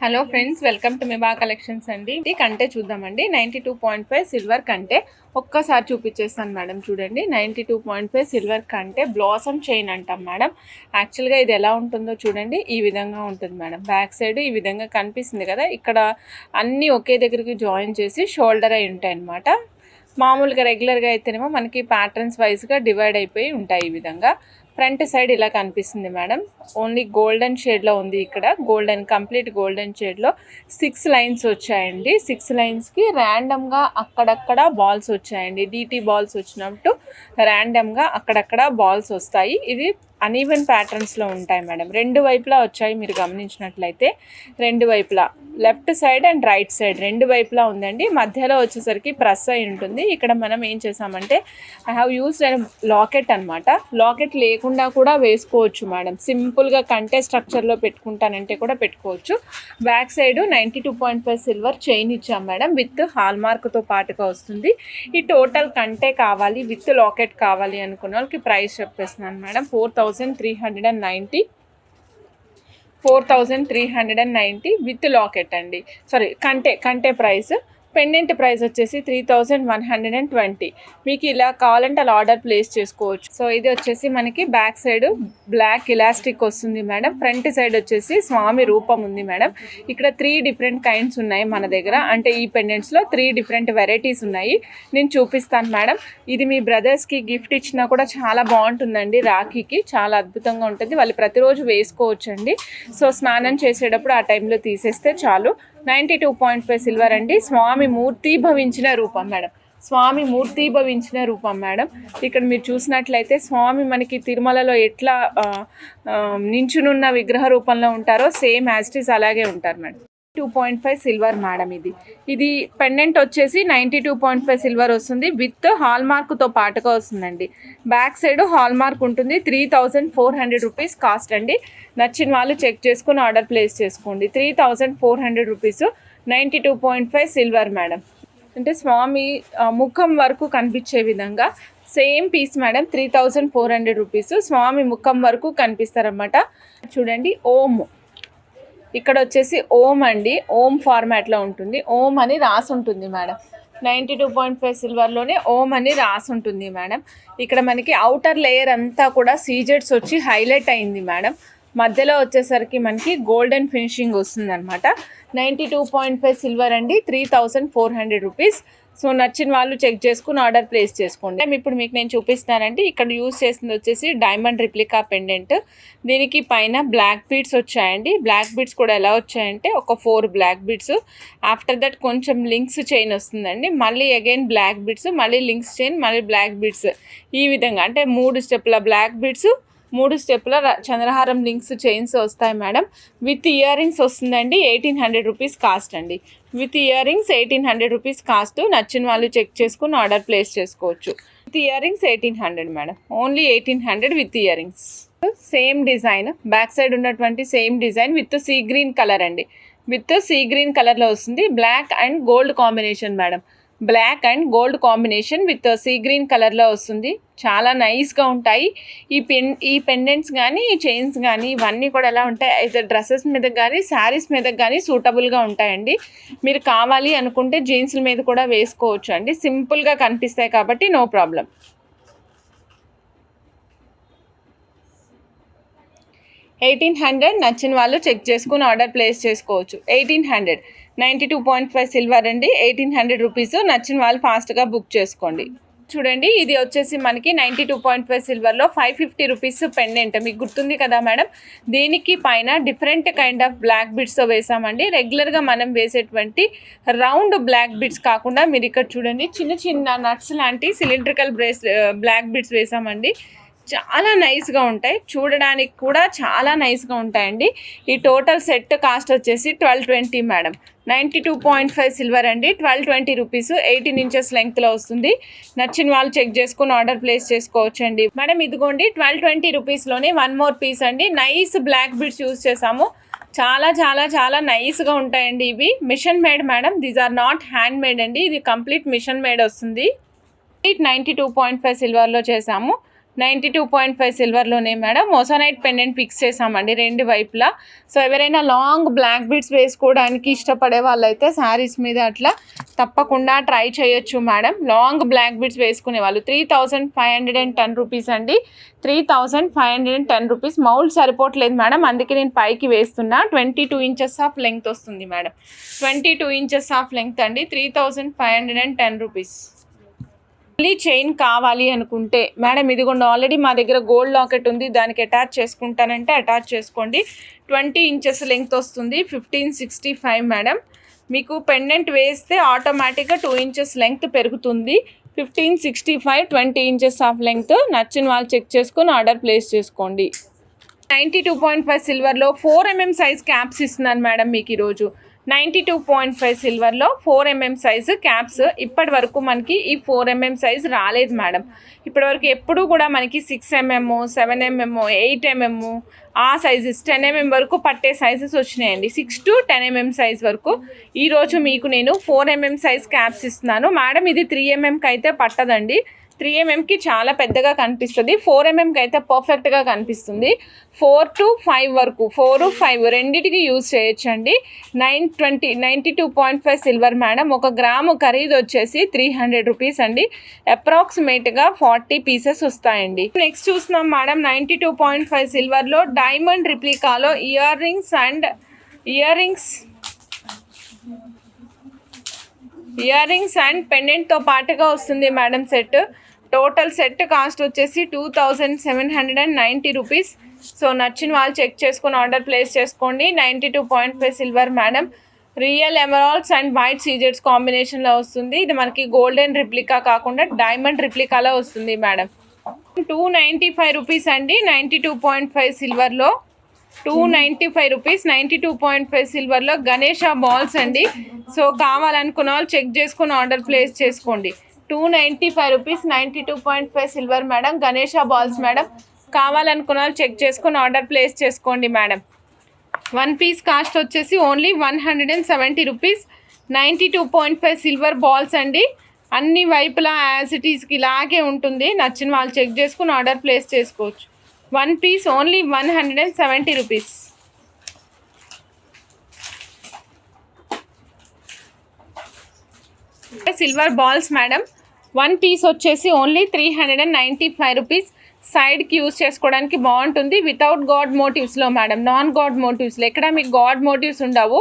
Hello friends, welcome to Miba collections అండి. ఇది కంటే చూద్దామండి. 92.5 సిల్వర్ కంటే ఒక్కసారి చూపించేస్తాను మేడం. చూడండి, 92.5 సిల్వర్ కంటే బ్లాసమ్ చైన్ అంటాం మేడం. యాక్చువల్గా ఇది ఎలా ఉంటుందో చూడండి, ఈ విధంగా ఉంటుంది మేడం. బ్యాక్ సైడ్ ఈ విధంగా కనిపిస్తుంది కదా, ఇక్కడ అన్నీ ఒకే దగ్గరికి జాయిన్ చేసి షోల్డర్ అయి ఉంటాయి అన్నమాట. మామూలుగా రెగ్యులర్గా అయితేనేమో మనకి ప్యాటర్న్స్ వైజ్గా డివైడ్ అయిపోయి ఉంటాయి ఈ విధంగా. ఫ్రంట్ సైడ్ ఇలా కనిపిస్తుంది మేడం. ఓన్లీ గోల్డెన్ షేడ్లో ఉంది. ఇక్కడ గోల్డెన్, కంప్లీట్ గోల్డెన్ షేడ్లో 6 లైన్స్ వచ్చాయండి. 6 లైన్స్కి ర్యాండమ్గా అక్కడక్కడ బాల్స్ వచ్చాయండి. డీటీ బాల్స్ వచ్చినట్టు ర్యాండమ్గా అక్కడక్కడ బాల్స్ వస్తాయి. ఇది అనీవెన్ ప్యాటర్న్స్లో ఉంటాయి మేడం. రెండు వైపులా వచ్చాయి, మీరు గమనించినట్లయితే రెండు వైపులా, left side and right side రెండు వైపులా ఉందండి. మధ్యలో వచ్చేసరికి ప్రెస్ అయి ఉంటుంది. ఇక్కడ మనం ఏం చేసామంటే I have used and locket అనమాట. లాకెట్ లేకుండా కూడా వేసుకోవచ్చు మేడం. సింపుల్గా కంటే స్ట్రక్చర్లో పెట్టుకుంటానంటే కూడా పెట్టుకోవచ్చు. బ్యాక్ సైడ్ 92.5 సిల్వర్ చైన్ ఇచ్చాం మేడం. విత్ హాల్ మార్క్తో పాటుగా వస్తుంది. ఈ టోటల్ కంటే కావాలి విత్ లాకెట్ కావాలి అనుకున్న వాళ్ళకి ప్రైస్ చెప్పేస్తున్నాను మేడం. 4,390 విత్ లాకెట్ అండి. సారీ, కంటే ప్రైస్. పెండెంట్ ప్రైస్ వచ్చేసి 3,120. మీకు ఇలా కావాలంటే అలా ఆర్డర్ ప్లేస్ చేసుకోవచ్చు. సో ఇది వచ్చేసి మనకి బ్యాక్ సైడ్ బ్లాక్ ఇలాస్టిక్ వస్తుంది మేడం. ఫ్రంట్ సైడ్ వచ్చేసి స్వామి రూపం ఉంది మేడం. ఇక్కడ 3 డిఫరెంట్ కైండ్స్ ఉన్నాయి మన దగ్గర. అంటే ఈ పెండెంట్స్లో 3 డిఫరెంట్ వెరైటీస్ ఉన్నాయి. నేను చూపిస్తాను మేడం. ఇది మీ బ్రదర్స్కి గిఫ్ట్ ఇచ్చినా కూడా చాలా బాగుంటుందండి. రాఖీకి చాలా అద్భుతంగా ఉంటుంది. వాళ్ళు ప్రతిరోజు వేసుకోవచ్చండి. సో స్నానం చేసేటప్పుడు ఆ టైంలో తీసేస్తే చాలు. 92.5 సిల్వర్ అండి. స్వామి మూర్తి భవించిన రూపం మేడం. స్వామి మూర్తి భవించిన రూపం మేడం. ఇక్కడ మీరు చూసినట్లయితే స్వామి మనకి తిరుమలలో ఎట్లా నించునున్న విగ్రహ రూపంలో ఉంటారో సేమ్ యాజ్ ఇట్ ఈస్ అలాగే ఉంటారు మేడం. 2.5 silver madam. ఇది పెండెంట్ వచ్చేసి 92.5 సిల్వర్ వస్తుంది. విత్ హాల్ మార్క్తో పాటుగా వస్తుందండి. బ్యాక్ సైడ్ హాల్ మార్క్ ఉంటుంది. 3,400 రూపీస్ కాస్ట్ అండి. నచ్చిన వాళ్ళు చెక్ చేసుకుని ఆర్డర్ ప్లేస్ చేసుకోండి. 3,400 రూపీస్ 92.5 సిల్వర్ మేడం. అంటే స్వామి ముఖం వరకు కనిపించే విధంగా సేమ్ పీస్ మేడం. 3,400 రూపీస్. స్వామి ముఖం వరకు కనిపిస్తారన్నమాట. చూడండి, ఓం ఇక్కడ వచ్చేసి ఓం అండి. ఓం ఫార్మాట్లో ఉంటుంది. ఓం అని రాసి ఉంటుంది మేడం. 92.5 సిల్వర్లోనే ఓం అని రాసి ఉంటుంది మేడం. ఇక్కడ మనకి అవుటర్ లేయర్ అంతా కూడా సీజెడ్స్ వచ్చి హైలైట్ అయింది మేడం. మధ్యలో వచ్చేసరికి మనకి గోల్డెన్ ఫినిషింగ్ వస్తుంది అనమాట. 92.5 సిల్వర్ అండి. 3,400 రూపీస్. సో నచ్చిన వాళ్ళు చెక్ చేసుకుని ఆర్డర్ ప్లేస్ చేసుకోండి. ఇప్పుడు మీకు నేను చూపిస్తానంటే ఇక్కడ యూజ్ చేసింది వచ్చేసి డైమండ్ రిప్లికా పెండెంట్. దీనికి పైన బ్లాక్ బీడ్స్ వచ్చాయండి. బ్లాక్ బీడ్స్ కూడా ఎలా వచ్చాయంటే ఒక 4 బ్లాక్ బీడ్స్, ఆఫ్టర్ దట్ కొంచెం లింక్స్ చైన్ వస్తుందండి. మళ్ళీ అగైన్ బ్లాక్ బీడ్స్, మళ్ళీ లింక్స్ చైన్, మళ్ళీ బ్లాక్ బీడ్స్. ఈ విధంగా అంటే 3 స్టెప్ల బ్లాక్ బీడ్స్, 3 స్టెప్ల చంద్రహారం లింక్స్ చైన్స్ వస్తాయి మేడం. విత్ ఇయర్ రింగ్స్ వస్తుందండి. 1,800 రూపీస్ కాస్ట్ అండి. With ear rings 1,800 rupees cost. నచ్చిన వాళ్ళు చెక్ చేసుకుని ఆర్డర్ ప్లేస్ చేసుకోవచ్చు. With ear rings 1,800 madam. Only 1,800 with earrings. Same design, back side ఉన్నటువంటి same design with sea green colour అండి. With sea green కలర్లో వస్తుంది. Black and gold combination madam. Black and gold combination with sea green కలర్లో వస్తుంది. చాలా నైస్గా ఉంటాయి ఈ పెండెంట్స్ కానీ ఈ చైన్స్ కానీ. ఇవన్నీ కూడా ఎలా ఉంటాయి, అయితే డ్రెస్సెస్ మీద కానీ శారీస్ మీద కానీ సూటబుల్గా ఉంటాయండి. మీరు కావాలి అనుకుంటే జీన్స్ల మీద కూడా వేసుకోవచ్చు అండి. సింపుల్గా కనిపిస్తాయి కాబట్టి నో ప్రాబ్లం. 1,800 నచ్చిన వాళ్ళు చెక్ చేసుకుని ఆర్డర్ ప్లేస్ చేసుకోవచ్చు. 1,800 92.5 సిల్వర్ అండి. 1,800 రూపీస్. నచ్చిన వాళ్ళు ఫాస్ట్గా బుక్ చేసుకోండి. చూడండి, ఇది వచ్చేసి మనకి 92.5 సిల్వర్లో 550 రూపీస్ పెండెంట్. మీకు గుర్తుంది కదా మేడం. దీనికి పైన డిఫరెంట్ కైండ్ ఆఫ్ బ్లాక్ బిడ్స్తో వేసామండి. రెగ్యులర్గా మనం వేసేటువంటి రౌండ్ బ్లాక్ బిడ్స్ కాకుండా మీరు ఇక్కడ చూడండి చిన్న చిన్న నట్స్ లాంటి సిలిండ్రికల్ బ్లాక్ బిడ్స్ వేసామండి. చాలా నైస్గా ఉంటాయి, చూడడానికి కూడా చాలా నైస్గా ఉంటాయండి. ఈ టోటల్ సెట్ కాస్ట్ వచ్చేసి 1,220 మేడం. 92.5 సిల్వర్ అండి. 1,220 రూపీస్. 18 ఇంచెస్ లెంగ్త్లో వస్తుంది. నచ్చిన వాళ్ళు చెక్ చేసుకుని ఆర్డర్ ప్లేస్ చేసుకోవచ్చు అండి మేడం. ఇదిగోండి 1,220 రూపీస్లోనే 1 మోర్ పీస్ అండి. నైస్ బ్లాక్ బిడ్స్ యూజ్ చేసాము. చాలా చాలా చాలా నైస్గా ఉంటాయండి. ఇవి machine made madam. These are not hand made అండి. ఇది కంప్లీట్ మిషన్ మేడ్ వస్తుంది. 92.5 సిల్వర్లో చేసాము. 92.5 సిల్వర్లోనే మేడం మోసోనైట్ పెండెంట్ ఫిక్స్ చేసామండి రెండు వైపులా. సో ఎవరైనా లాంగ్ బ్లాక్ బీడ్స్ వేసుకోవడానికి ఇష్టపడే వాళ్ళైతే శారీస్ మీద అట్లా తప్పకుండా ట్రై చేయొచ్చు మేడం. లాంగ్ బ్లాక్ బీడ్స్ వేసుకునే వాళ్ళు 3510 రూపీస్ అండి. 3510 రూపీస్. మౌల్డ్ సరిపోవట్లేదు మేడం, అందుకే నేను పైకి వేస్తున్నా. 22 ఇంచెస్ ఆఫ్ లెంగ్త్ వస్తుంది మేడం. 22 ఇంచెస్ ఆఫ్ లెంగ్త్ అండి. 3510 రూపీస్. మళ్ళీ చైన్ కావాలి అనుకుంటే మేడం ఇదిగోండి, ఆల్రెడీ మా దగ్గర గోల్డ్ లాకెట్ ఉంది, దానికి అటాచ్ చేసుకుంటానంటే అటాచ్ చేసుకోండి. 20 ఇంచెస్ లెంగ్త్ వస్తుంది. 1565 మేడం. మీకు పెండెంట్ వేస్తే ఆటోమేటిక్గా 2 ఇంచెస్ లెంగ్త్ పెరుగుతుంది. 1565 20 ఇంచెస్ ఆఫ్ లెంగ్త్. నచ్చిన వాళ్ళు చెక్ చేసుకొని ఆర్డర్ ప్లేస్ చేసుకోండి. 92.5 సిల్వర్లో 4mm సైజ్ క్యాప్స్ ఇస్తున్నాను మేడం మీకు ఈరోజు. 92.5 సిల్వర్లో 4mm సైజు క్యాప్స్. ఇప్పటి వరకు మనకి ఈ 4mm సైజ్ రాలేదు మేడం. ఇప్పటివరకు ఎప్పుడు కూడా మనకి 6mm 7mm 8mm ఆ సైజెస్ 10mm వరకు పట్టే సైజెస్ వచ్చినాయండి. 6 to 10mm సైజ్ వరకు. ఈరోజు మీకు నేను 4mm సైజ్ క్యాప్స్ ఇస్తున్నాను మేడం. ఇది 3mmకి అయితే పట్టదండి. 3mmకి చాలా పెద్దగా కనిపిస్తుంది. 4mmకి అయితే పర్ఫెక్ట్గా కనిపిస్తుంది. 4 to 5 వరకు 4, 5 రెండింటికి యూజ్ చేయొచ్చండి. 92.5 సిల్వర్ మేడం. 1 గ్రాము ఖరీదు వచ్చేసి 300 రూపీస్ అండి. అప్రాక్సిమేట్గా 40 పీసెస్ వస్తాయండి. నెక్స్ట్ చూస్తున్నాం మేడం 92.5 సిల్వర్లో డైమండ్ రిప్లికాలో ఇయర్ రింగ్స్ అండ్ పెండెంట్తో పాటుగా వస్తుంది madam set. Total set cost వచ్చేసి 2790 రూపీస్. సో నచ్చిన వాళ్ళు చెక్ చేసుకొని ఆర్డర్ ప్లేస్ చేసుకోండి. 92.5 silver madam. Real emeralds and white సీజెడ్స్ కాంబినేషన్లో వస్తుంది. ఇది మనకి గోల్డెన్ రిప్లికా కాకుండా డైమండ్ రిప్లికాలో వస్తుంది మేడం. 295 రూపీస్ అండి. 92.5 సిల్వర్లో 295 రూపీస్. 92.5 సిల్వర్లో గణేష బాల్స్ అండి. సో కావాలనుకున్న వాళ్ళు చెక్ చేసుకుని ఆర్డర్ ప్లేస్ చేసుకోండి. 295 rupees. 92.5 silver madam. Ganesha balls madam. కావాలనుకున్న వాళ్ళు చెక్ చేసుకుని ఆర్డర్ ప్లేస్ చేసుకోండి మేడం. 1 పీస్ కాస్ట్ వచ్చేసి ఓన్లీ 170 రూపీస్. 92.5 సిల్వర్ బాల్స్ అండి. అన్ని వైపులా యాజ్ ఇట్ ఈస్కి ఇలాగే ఉంటుంది. నచ్చిన వాళ్ళు చెక్ చేసుకుని ఆర్డర్ ప్లేస్ చేసుకోవచ్చు. 1 piece only 170 rupees. Silver balls madam. 1 piece వచ్చేసి ఓన్లీ 395 రూపీస్. సైడ్కి యూజ్ చేసుకోవడానికి బాగుంటుంది. వితౌట్ గాడ్ మోటివ్స్లో మేడం. నాన్ గాడ్ మోటివ్స్లో ఎక్కడ మీకు గాడ్ మోటివ్స్ ఉండవు.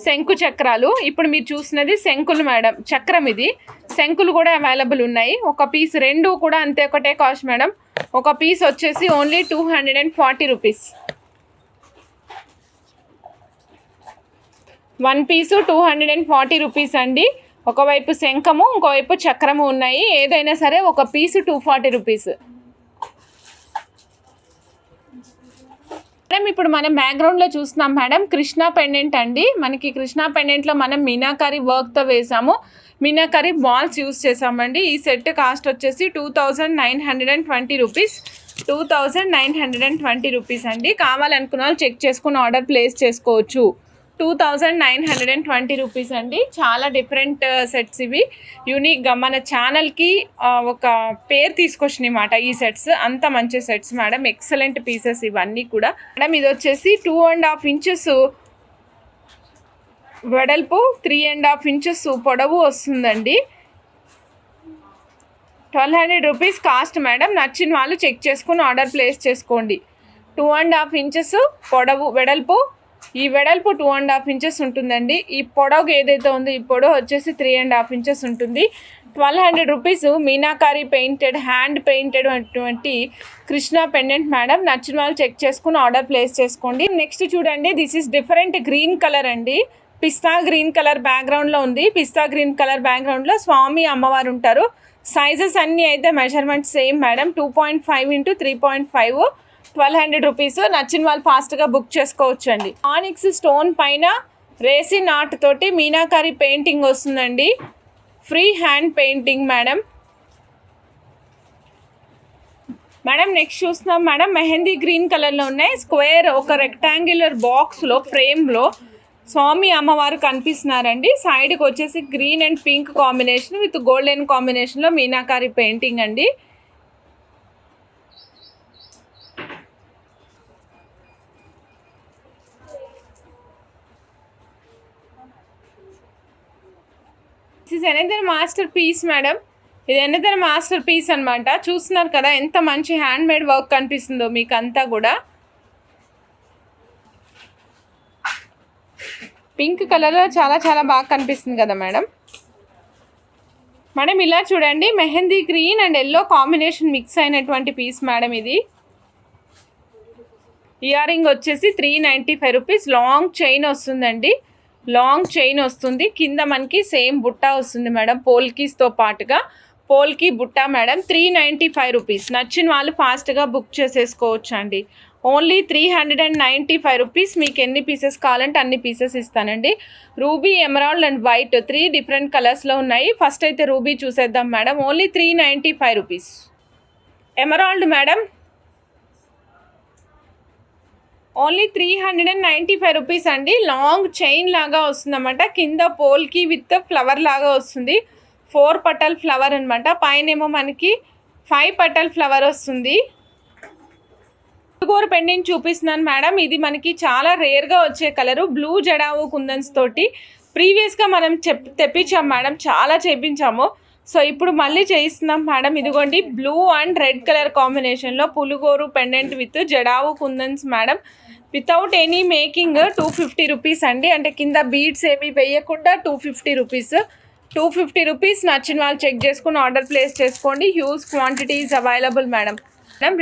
శంకు చక్రాలు. ఇప్పుడు మీరు చూసినది శంకులు మేడం. చక్రం ఇది. శంకులు కూడా అవైలబుల్ ఉన్నాయి. 1 పీస్. రెండు కూడా అంతే ఒకటే కాస్ట్ మేడం. 1 పీస్ వచ్చేసి ఓన్లీ 240 రూపీస్. 1 పీసు 240 రూపీస్ అండి. ఒకవైపు శంఖము ఇంకోవైపు చక్రము ఉన్నాయి. ఏదైనా సరే 1 పీసు 240 రూపీస్. మేడం ఇప్పుడు మనం బ్యాక్గ్రౌండ్లో చూస్తున్నాం మేడం కృష్ణా పెండెంట్ అండి. మనకి కృష్ణా పెండెంట్లో మనం మీనాకారి వర్క్తో వేసాము. మీనాకారి బాల్స్ యూస్ చేసామండి. ఈ సెట్ కాస్ట్ వచ్చేసి 2920 రూపీస్. 2920 రూపీస్ అండి. కావాలనుకున్న వాళ్ళు చెక్ చేసుకుని ఆర్డర్ ప్లేస్ చేసుకోవచ్చు. 2920 రూపీస్ అండి. చాలా డిఫరెంట్ సెట్స్ ఇవి. యూనిక్గా మన ఛానల్కి ఒక పేరు తీసుకొచ్చినాయి అన్నమాట ఈ సెట్స్. అంత మంచి సెట్స్ మేడం. ఎక్సలెంట్ పీసెస్ ఇవన్నీ కూడా మేడం. ఇది వచ్చేసి 2.5 ఇంచెస్ వెడల్పు, 3.5 ఇంచెస్ పొడవు వస్తుందండి. 1200 రూపీస్ కాస్ట్ మేడం. నచ్చిన వాళ్ళు చెక్ చేసుకుని ఆర్డర్ ప్లేస్ చేసుకోండి. 2.5 ఇంచెస్ పొడవు, వెడల్పు. ఈ వెడల్పు 2.5 ఇంచెస్ ఉంటుందండి. ఈ పొడవు ఏదైతే ఉందో ఈ పొడవు వచ్చేసి 3.5 ఇంచెస్ ఉంటుంది. 1200 rupees. Meenakari painted, hand painted అటువంటి కృష్ణా పెండెంట్ మేడం. నచ్చిన వాళ్ళు చెక్ చేసుకుని ఆర్డర్ ప్లేస్ చేసుకోండి. నెక్స్ట్ చూడండి, this is different green colour అండి. పిస్తా గ్రీన్ కలర్ బ్యాక్గ్రౌండ్లో ఉంది. పిస్తా గ్రీన్ కలర్ బ్యాక్గ్రౌండ్లో స్వామి అమ్మవారు ఉంటారు. సైజెస్ అన్నీ అయితే measurement same madam. 2.5 into 3.5. 1200 rupees. నచ్చిన వాళ్ళు ఫాస్ట్గా బుక్ చేసుకోవచ్చు అండి. ఆనిక్స్ స్టోన్ పైన రేసిన్ ఆర్ట్ తోటి మీనాకారి పెయింటింగ్ వస్తుందండి. Free hand painting madam. Next చూస్తున్నాం మేడం మెహందీ గ్రీన్ కలర్లో ఉన్నాయి. స్క్వేర్ ఒక రెక్టాంగులర్ బాక్స్లో ఫ్రేమ్లో స్వామి అమ్మవారు కనిపిస్తున్నారండి. సైడ్కి వచ్చేసి green and pink combination with golden కాంబినేషన్లో మీనాకారి పెయింటింగ్ అండి. This is another masterpiece madam. ఇది ఎనదర్ మాస్టర్ పీస్ అనమాట. చూస్తున్నారు కదా ఎంత మంచి హ్యాండ్ మేడ్ వర్క్ కనిపిస్తుందో మీకు అంతా కూడా. పింక్ కలర్లో చాలా చాలా బాగా కనిపిస్తుంది కదా మేడం. మేడం ఇలా చూడండి, mehndi green and yellow combination mix అయినటువంటి పీస్ మేడం ఇది. ఇయర్ రింగ్ వచ్చేసి 395 రూపీస్. లాంగ్ చైన్ వస్తుందండి, లాంగ్ చైన్ వస్తుంది. కింద మనకి సేమ్ బుట్ట వస్తుంది మేడం, పోల్కీస్తో పాటుగా పోల్కి బుట్ట మేడం. 395 రూపీస్. నచ్చిన వాళ్ళు ఫాస్ట్గా బుక్ చేసేసుకోవచ్చు అండి. Only 395 rupees. మీకు ఎన్ని పీసెస్ కావాలంటే అన్ని పీసెస్ ఇస్తానండి. Ruby, emerald and white 3 different కలర్స్లో ఉన్నాయి. ఫస్ట్ అయితే రూబీ చూసేద్దాం madam. Only 395 rupees. Emerald madam only 395 rupees అండి. లాంగ్ చైన్ లాగా వస్తుందన్నమాట. కింద పోల్కి విత్ ఫ్లవర్ లాగా వస్తుంది. 4 పటల్ ఫ్లవర్ అనమాట. పైనేమో మనకి 5 పటల్ ఫ్లవర్ వస్తుంది. పులుగోరు పెండెంట్ చూపిస్తున్నాను మేడం. ఇది మనకి చాలా రేర్గా వచ్చే కలరు, బ్లూ జడావు కుందన్స్ తోటి. ప్రీవియస్గా మనం తెప్పించాం మేడం, చాలా చేయించాము. సో ఇప్పుడు మళ్ళీ చేయిస్తున్నాం మేడం. ఇదిగోండి బ్లూ అండ్ రెడ్ కలర్ కాంబినేషన్లో Pulugoru pendant with jadau kundans madam. Without any making 250 rupees అండి. అంటే కింద బీడ్స్ ఏమి వేయకుండా 250 రూపీస్. 250 రూపీస్. నచ్చిన వాళ్ళు చెక్ చేసుకుని ఆర్డర్ ప్లేస్ చేసుకోండి. Huge quantities available madam.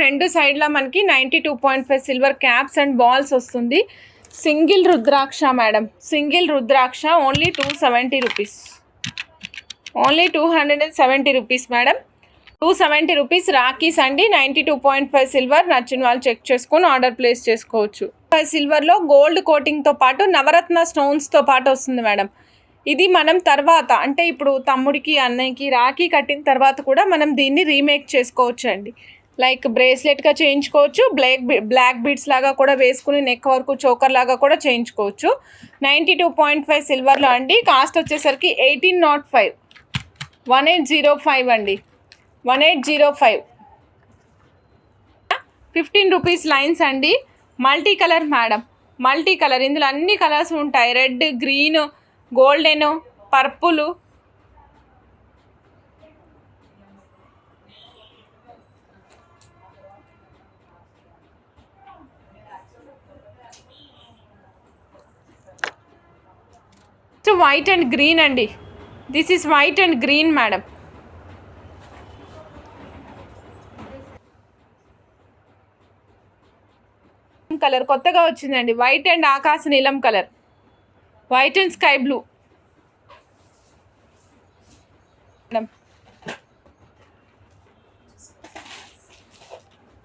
రెండు సైడ్లో మనకి 92.5 సిల్వర్ క్యాప్స్ అండ్ బాల్స్ వస్తుంది. Single rudraksha madam, single rudraksha only 270 rupees. Only 270 rupees madam. 270 rupees. Rakhis అండి, 92.5 సిల్వర్. నచ్చిన వాళ్ళు చెక్ చేసుకొని ఆర్డర్ ప్లేస్ చేసుకోవచ్చు. సిల్వర్లో గోల్డ్ కోటింగ్తో పాటు నవరత్న స్టోన్స్తో పాటు వస్తుంది మేడం. ఇది మనం తర్వాత అంటే ఇప్పుడు తమ్ముడికి అన్నయ్యకి రాఖీ కట్టిన తర్వాత కూడా మనం దీన్ని రీమేక్ చేసుకోవచ్చు అండి. లైక్ బ్రేస్లెట్గా చేయించుకోవచ్చు, బ్లాక్ బీడ్స్ లాగా కూడా వేసుకుని నెక్ వరకు చోకర్ లాగా కూడా చేయించుకోవచ్చు. 92.5 సిల్వర్లో అండి. కాస్ట్ వచ్చేసరికి 1805. 1805 అండి. 1805. 15 రూపీస్ లైన్స్ అండి. Multi colour madam, multi colour. ఇందులో అన్ని కలర్స్ ఉంటాయి. Red, green, golden, purple. White and green అండి. This is white and green madam. Colour కొత్తగా వచ్చిందండి. వైట్ అండ్ ఆకాశ నీలం colour, white and sky blue madam.